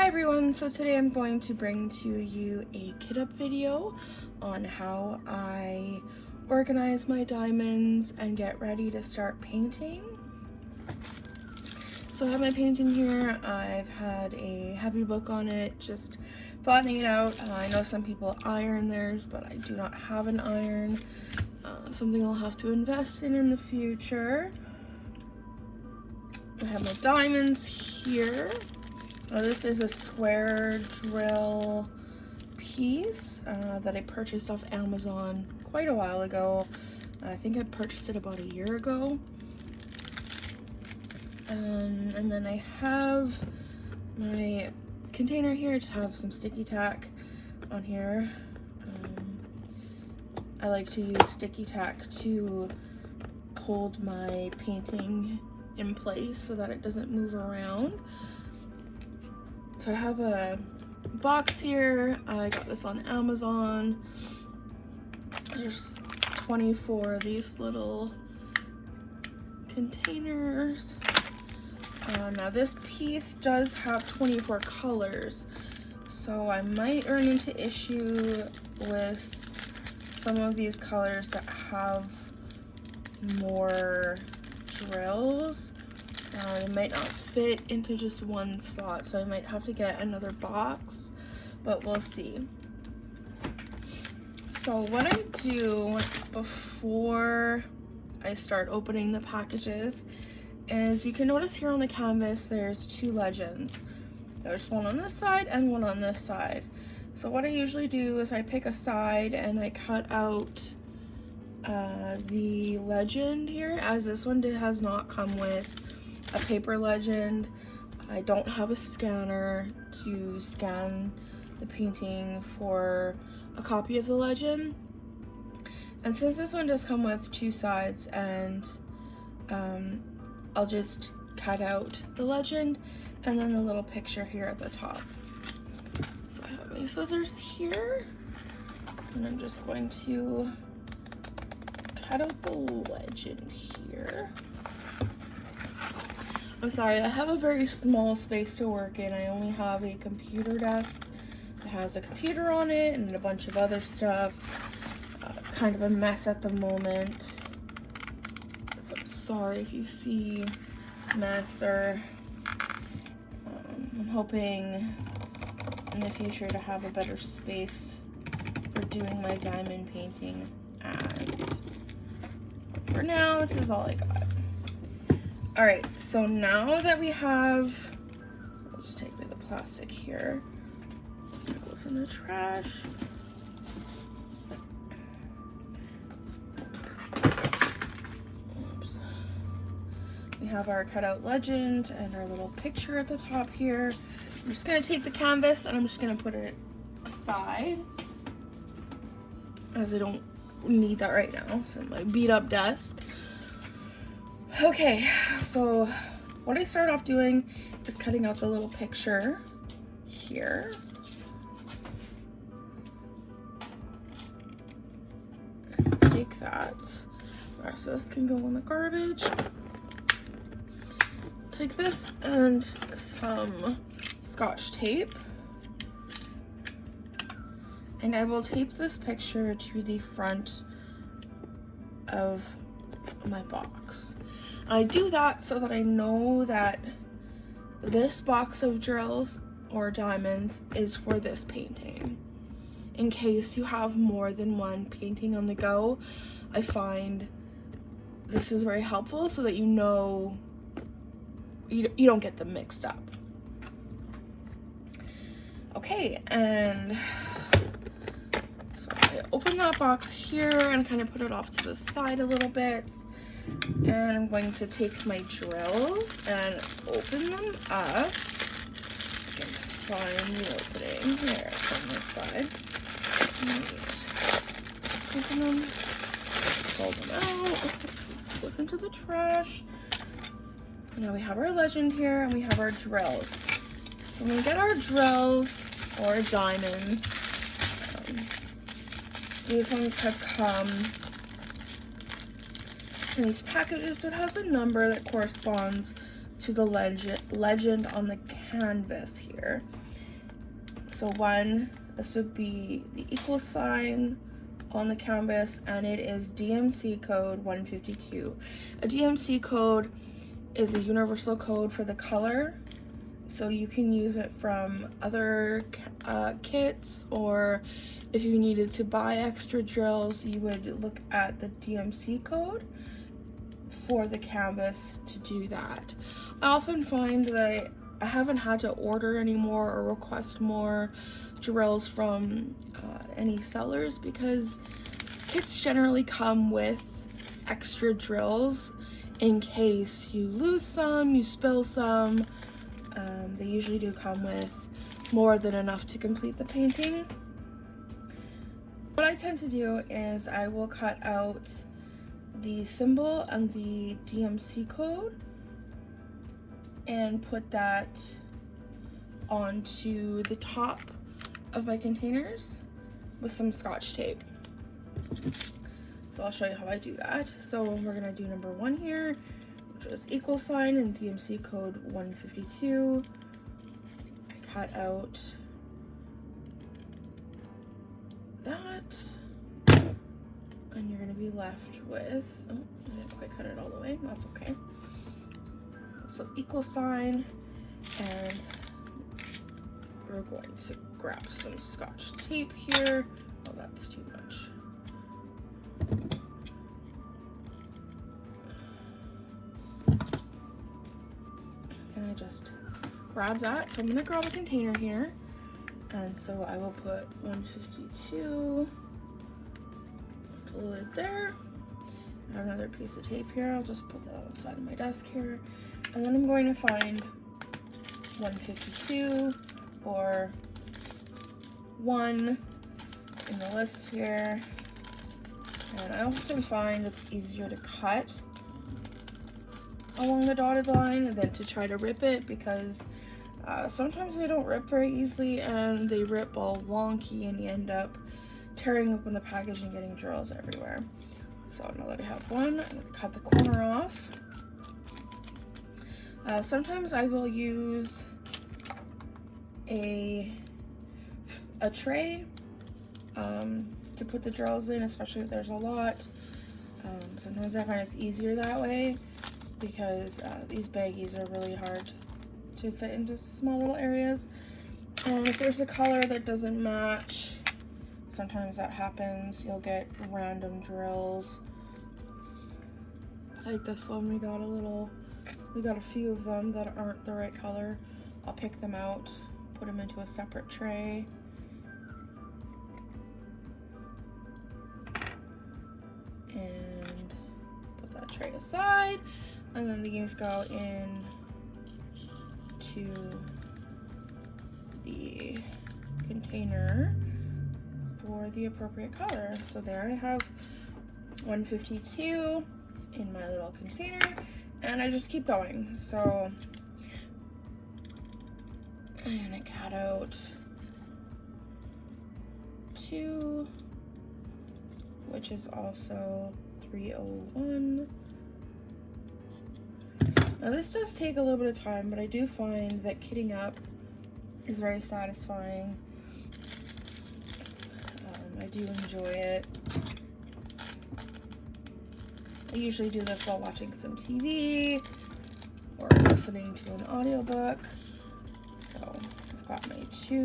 Hi everyone, so today I'm going to bring to you a kit up video on how I organize my diamonds and get ready to start painting. So I have my painting here. I've had a heavy book on it, just flattening it out. I know some people iron theirs, but I do not have an iron. Something I'll have to invest in the future. I have my diamonds here. This is a square drill piece that I purchased off Amazon quite a while ago. I think I purchased it about a year ago. And then I have my container here. I just have some sticky tack on here. I like to use sticky tack to hold my painting in place so that it doesn't move around. So I have a box here. I got this on Amazon. There's 24 of these little containers. Now this piece does have 24 colors, so I might run into issue with some of these colors that have more drills. It might not fit into just one slot, so I might have to get another box, but we'll see. So what I do before I start opening the packages is, you can notice here on the canvas there's two legends. There's one on this side and one on this side. So what I usually do is I pick a side and I cut out the legend here, as this one has not come with a paper legend. I don't have a scanner to scan the painting for a copy of the legend. And since this one does come with two sides, and I'll just cut out the legend and then the little picture here at the top. So I have my scissors here, and I'm just going to cut out the legend here. I'm sorry, I have a very small space to work in. I only have a computer desk that has a computer on it and a bunch of other stuff. It's kind of a mess at the moment, so I'm sorry if you see mess, or I'm hoping in the future to have a better space for doing my diamond painting at. For now, this is all I got. All right, so now that we have, I'll just take away the plastic here. It goes in the trash. Oops. We have our cutout legend and our little picture at the top here. I'm just gonna take the canvas and I'm just gonna put it aside, as I don't need that right now. It's in my beat up desk. Okay, so what I start off doing is cutting out the little picture here. Take that. The rest of this can go in the garbage. Take this and some Scotch tape, and I will tape this picture to the front of my box. I do that so that I know that this box of drills or diamonds is for this painting. In case you have more than one painting on the go, I find this is very helpful so that you know you don't get them mixed up. Okay, and so I open that box here and kind of put it off to the side a little bit. And I'm going to take my drills and open them up. I can find the opening there on this side. Open them, pull them out. This goes into the trash. And now we have our legend here and we have our drills. So when we get our drills or diamonds, these ones have come in these packages, so it has a number that corresponds to the legend on the canvas here. So this would be the equal sign on the canvas, and it is DMC code 152. A DMC code is a universal code for the color, so you can use it from other kits, or if you needed to buy extra drills, you would look at the DMC code for the canvas to do that. I often find that I haven't had to order anymore or request more drills from any sellers, because kits generally come with extra drills in case you lose some, you spill some. They usually do come with more than enough to complete the painting. What I tend to do is I will cut out the symbol and the DMC code and put that onto the top of my containers with some Scotch tape. So I'll show you how I do that. So we're gonna do number 1 here, which is equal sign and DMC code 152. I cut out that, and you're gonna be left with, oh, I didn't quite cut it all the way, that's okay. So equal sign, and we're going to grab some Scotch tape here. Oh, that's too much. And I just grab that. So I'm gonna grab a container here. And so I will put 152, the lid there. I have another piece of tape here. I'll just put that on the side of my desk here. And then I'm going to find 152 or 1 in the list here. And I often find it's easier to cut along the dotted line than to try to rip it, because sometimes they don't rip very easily and they rip all wonky and you end up tearing open the package and getting drills everywhere. So now that I have 1, I'm going to cut the corner off. Sometimes I will use a tray to put the drills in, especially if there's a lot. Sometimes I find it's easier that way, because these baggies are really hard to fit into small little areas. And if there's a color that doesn't match, sometimes that happens. You'll get random drills. Like this one, we got a few of them that aren't the right color. I'll pick them out, put them into a separate tray. And put that tray aside. And then these go in to the container for the appropriate color. So there I have 152 in my little container, and I just keep going. So I'm gonna cut out 2, which is also 301. Now this does take a little bit of time, but I do find that kitting up is very satisfying. I do enjoy it. I usually do this while watching some TV or listening to an audiobook. So I've got my 2.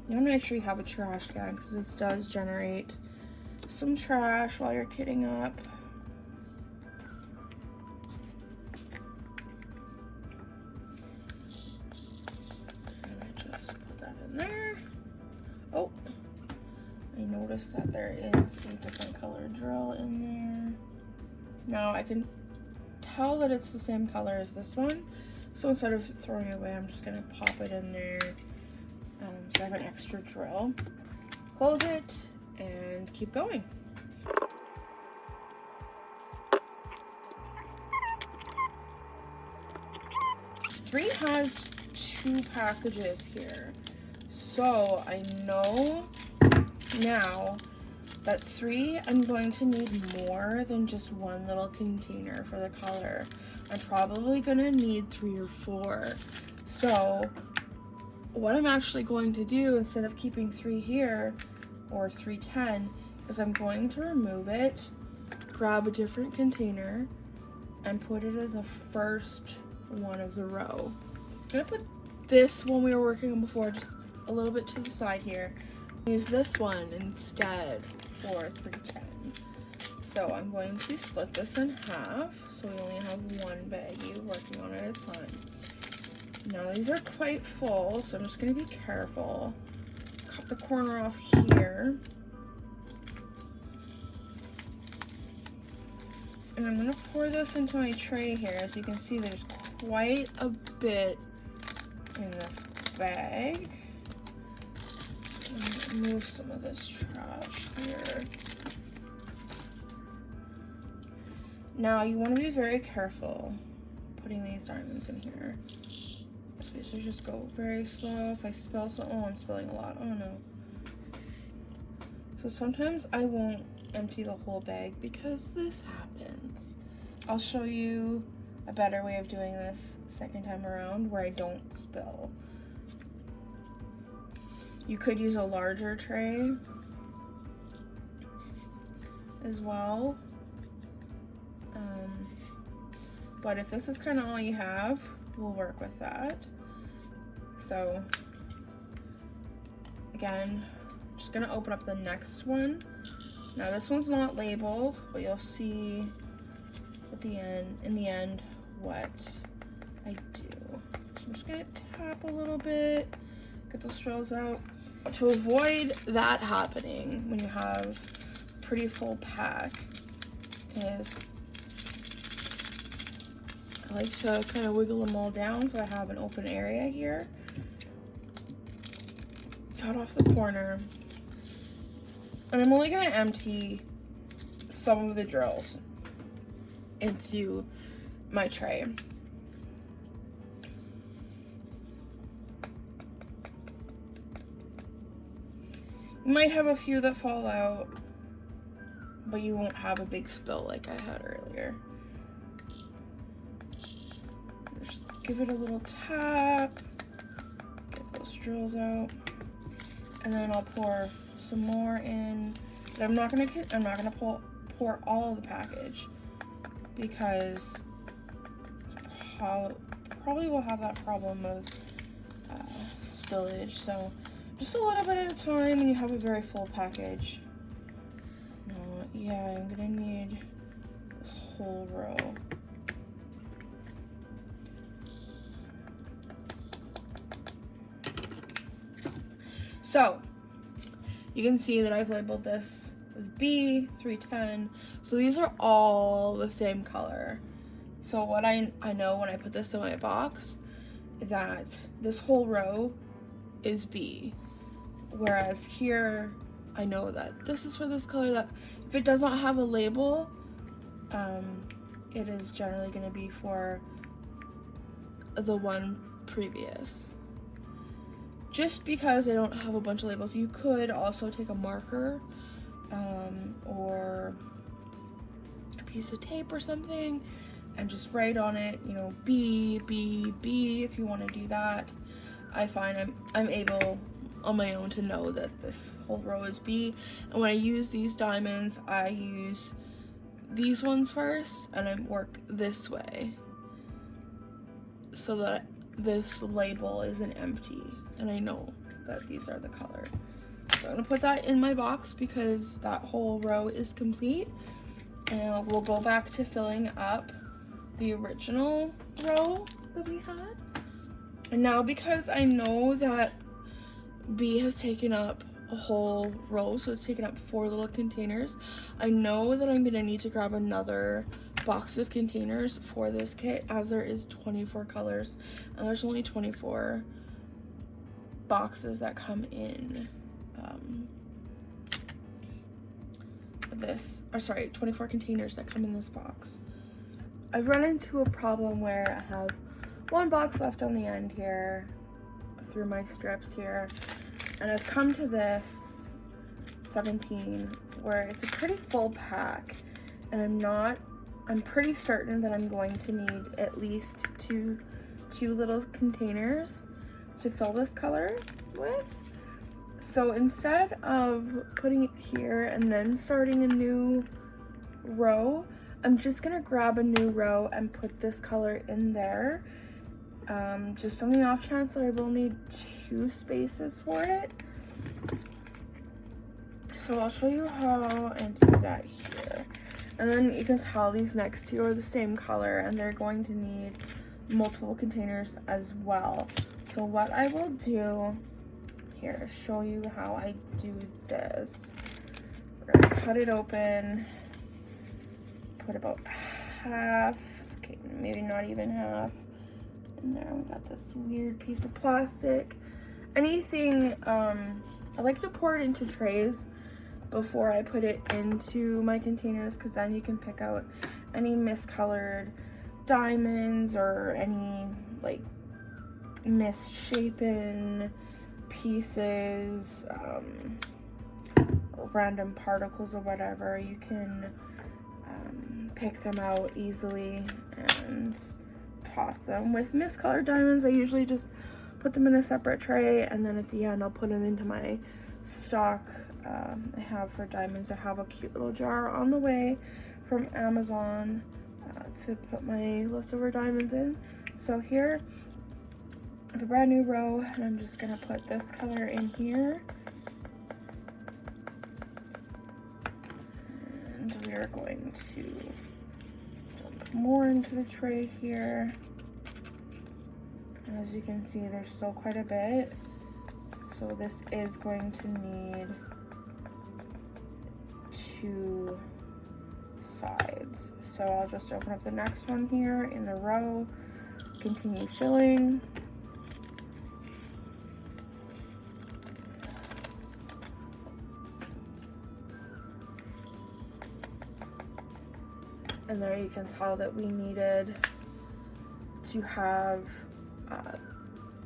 You want to make sure you have a trash can, because this does generate some trash while you're kitting up. And I just put that in there. Oh, I noticed that there is a different color drill in there. Now I can tell that it's the same color as this one, so instead of throwing it away, I'm just gonna pop it in there. So I have an extra drill. Close it and keep going. Three has 2 packages here, so I know now that 3, I'm going to need more than just one little container for the color. I'm probably gonna need 3 or 4. So what I'm actually going to do, instead of keeping 3 here, or 310, is I'm going to remove it, grab a different container, and put it in the first one of the row. I'm gonna put this one we were working on before just a little bit to the side here. Use this one instead for 310. So I'm going to split this in half, so we only have one baggie working on it at a time. Now these are quite full, so I'm just gonna be careful. Cut the corner off here. And I'm gonna pour this into my tray here. As you can see, there's quite a bit in this bag. Move some of this trash here. Now you want to be very careful putting these diamonds in here. So just go very slow. If I spill some, oh, I'm spilling a lot. Oh no. So sometimes I won't empty the whole bag because this happens. I'll show you a better way of doing this second time around where I don't spill. You could use a larger tray as well. But if this is kind of all you have, we'll work with that. So again, I'm just gonna open up the next one. Now this one's not labeled, but you'll see at the end, in the end, what I do. So I'm just gonna tap a little bit, get those straws out. To avoid that happening when you have a pretty full pack is I like to kind of wiggle them all down so I have an open area here. Cut off the corner. And I'm only going to empty some of the drills into my tray. You might have a few that fall out, but you won't have a big spill like I had earlier. Just give it a little tap, get those drills out, and then I'll pour some more in. But I'm not gonna pour all of the package because probably will have that problem of spillage. So just a little bit at a time when you have a very full package. Yeah, I'm gonna need this whole row. So you can see that I've labeled this with B, 310. So these are all the same color. So what I know when I put this in my box is that this whole row is B. Whereas here, I know that this is for this color, that if it does not have a label, it is generally going to be for the one previous. Just because I don't have a bunch of labels, you could also take a marker or a piece of tape or something and just write on it, you know, B, B, B, if you want to do that. I find I'm able on my own to know that this whole row is B. And when I use these diamonds, I use these ones first and I work this way so that this label isn't empty and I know that these are the color. So I'm gonna put that in my box because that whole row is complete, and we'll go back to filling up the original row that we had. And now because I know that B has taken up a whole row, so it's taken up 4 little containers, I know that I'm gonna need to grab another box of containers for this kit, as there is 24 colors and there's only 24 boxes that come in 24 containers that come in this box. I've run into a problem where I have 1 box left on the end here through my strips here, and I've come to this 17, where it's a pretty full pack, and I'm pretty certain that I'm going to need at least two little containers to fill this color with. So instead of putting it here and then starting a new row, I'm just gonna grab a new row and put this color in there, just on the off chance that I will need 2 spaces for it. So I'll show you how and do that here. And then you can tell these next 2 are the same color and they're going to need multiple containers as well. So what I will do here, show you how I do this. We're gonna cut it open, put about half, okay, maybe not even half in there. We got this weird piece of plastic. Anything, I like to pour it into trays before I put it into my containers, because then you can pick out any miscolored diamonds or any like misshapen pieces, or random particles or whatever. You can pick them out easily and toss them. With miscolored diamonds, I usually just put them in a separate tray, and then at the end I'll put them into my stock I have for diamonds. I have a cute little jar on the way from Amazon to put my leftover diamonds in. So here, I have a brand new row, and I'm just gonna put this color in here. And we are going to dump more into the tray here. As you can see, there's still quite a bit. So this is going to need 2 sides. So I'll just open up the next one here in the row, continue filling. And there you can tell that we needed to have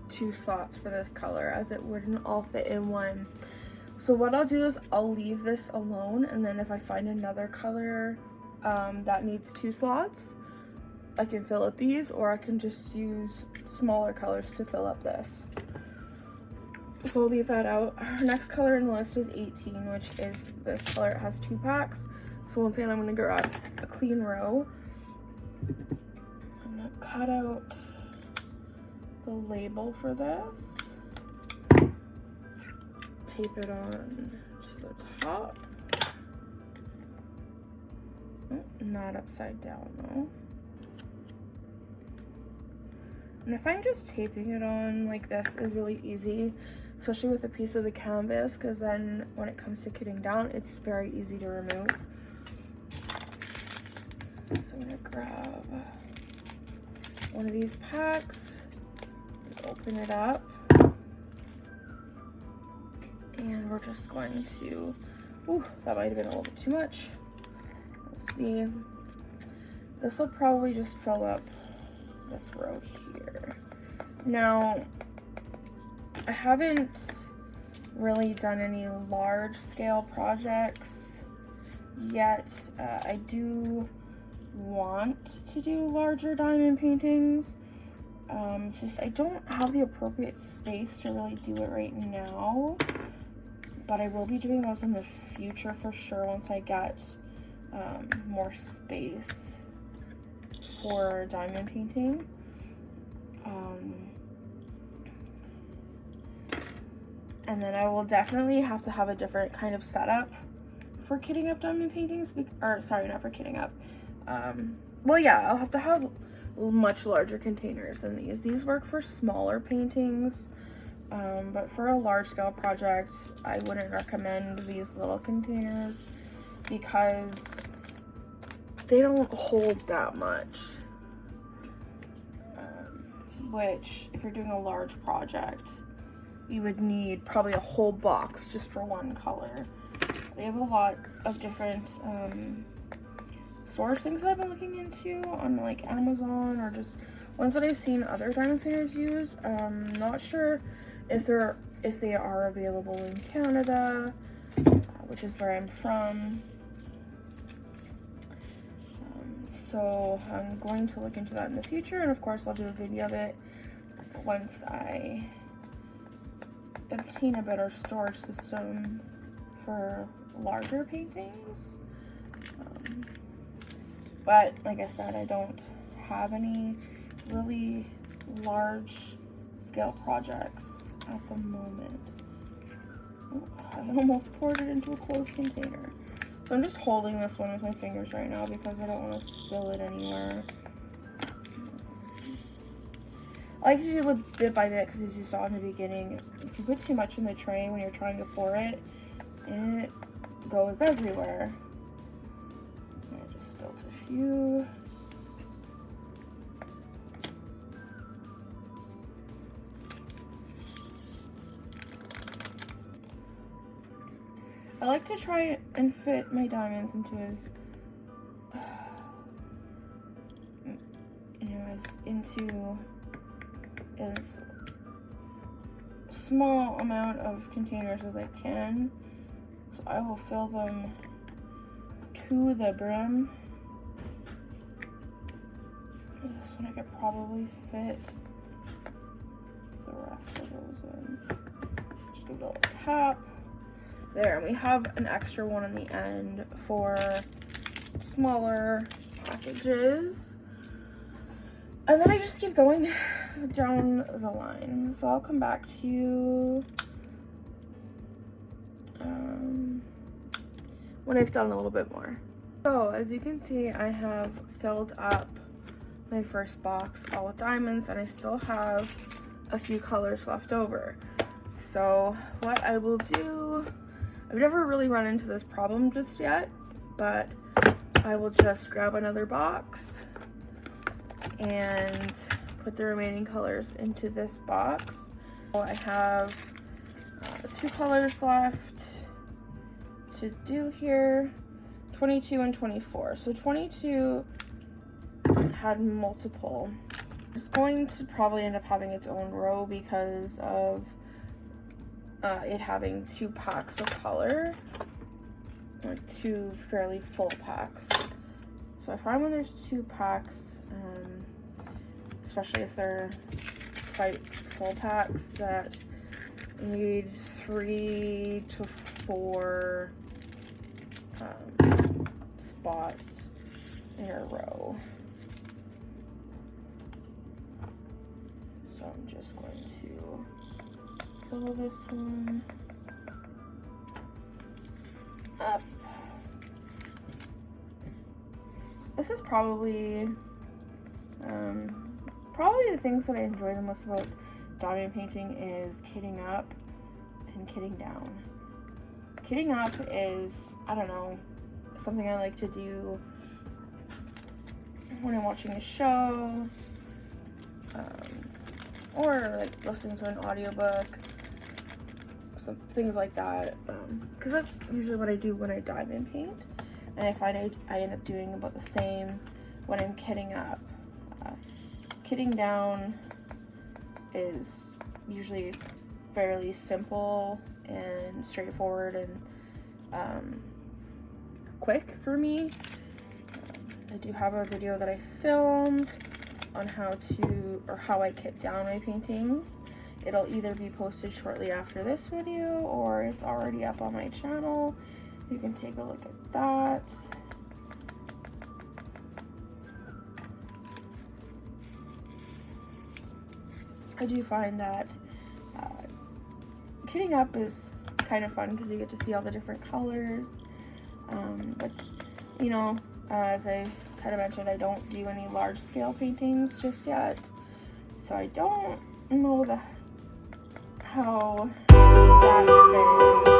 2 slots for this color, as it wouldn't all fit in one. So what I'll do is I'll leave this alone, and then if I find another color that needs 2 slots, I can fill up these, or I can just use smaller colors to fill up this. So I'll leave that out. Our next color in the list is 18, which is this color. It has 2 packs. So once again, I'm gonna grab a clean row. I'm gonna cut out the label for this, tape it on to the top. Oh, not upside down though. And I find just taping it on like this is really easy, especially with a piece of the canvas, because then when it comes to kitting down, it's very easy to remove. So I'm gonna grab one of these packs, open it up, and we're just going to, ooh, that might have been a little bit too much. Let's see. This will probably just fill up this row here. Now, I haven't really done any large scale projects yet. I do want to do larger diamond paintings. It's just I don't have the appropriate space to really do it right now, but I will be doing those in the future for sure once I get more space for diamond painting. And then I will definitely have to have a different kind of setup for kitting up diamond paintings, or sorry, not for kitting up. Well, yeah, I'll have to have much larger containers than these. These work for smaller paintings, but for a large scale project, I wouldn't recommend these little containers because they don't hold that much. Which, if you're doing a large project, you would need probably a whole box just for one color. They have a lot of different storage things I've been looking into on like Amazon, or just ones that I've seen other diamond painters use. Not sure if they are available in Canada, which is where I'm from. So I'm going to look into that in the future, and of course I'll do a video of it once I obtain a better storage system for larger paintings. But like I said, I don't have any really large scale projects at the moment. Oh, I almost poured it into a closed container. So I'm just holding this one with my fingers right now because I don't want to spill it anywhere. I like to do it bit by bit because, as you saw in the beginning, if you put too much in the tray when you're trying to pour it, it goes everywhere. I just spilled a few. I like to try and fit my diamonds into as small amount of containers as I can. So I will fill them to the brim. This one I could probably fit the rest of those in. Just give it a little tap. There, and we have an extra one on the end for smaller packages. And then I just keep going down the line. So I'll come back to you when I've done a little bit more. So as you can see, I have filled up my first box all with diamonds, and I still have a few colors left over. So what I will do, I've never really run into this problem just yet, but I will just grab another box and put the remaining colors into this box. So I have 2 colors left to do here, 22 and 24. So 22 had multiple. It's going to probably end up having its own row because of it having 2 packs of color, like 2 fairly full packs. So I find when there's 2 packs, especially if they're quite full packs, that you need 3 to 4 spots in a row. So I'm just going to fill this one up. This is probably the things that I enjoy the most about diamond painting is kitting up and kitting down. Kitting up is, I don't know, something I like to do when I'm watching a show, or like listening to an audiobook, some things like that, because that's usually what I do when I diamond paint, and I find I end up doing about the same when I'm kitting up. Kitting down is usually fairly simple and straightforward and quick for me. I do have a video that I filmed on how I kit down my paintings. It'll either be posted shortly after this video or it's already up on my channel. You can take a look at that. I do find that kitting up is kind of fun because you get to see all the different colors. But, you know, as I kind of mentioned, I don't do any large scale paintings just yet. So I don't know how that fares.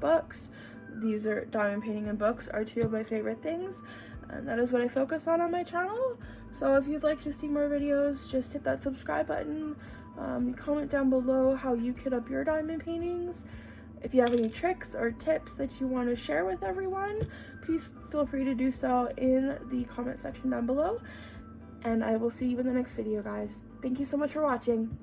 books. These are diamond painting and books are two of my favorite things, and that is what I focus on my channel. So if you'd like to see more videos, just hit that subscribe button. Comment down below how you kit up your diamond paintings. If you have any tricks or tips that you want to share with everyone, please feel free to do so in the comment section down below. And I will see you in the next video, guys. Thank you so much for watching.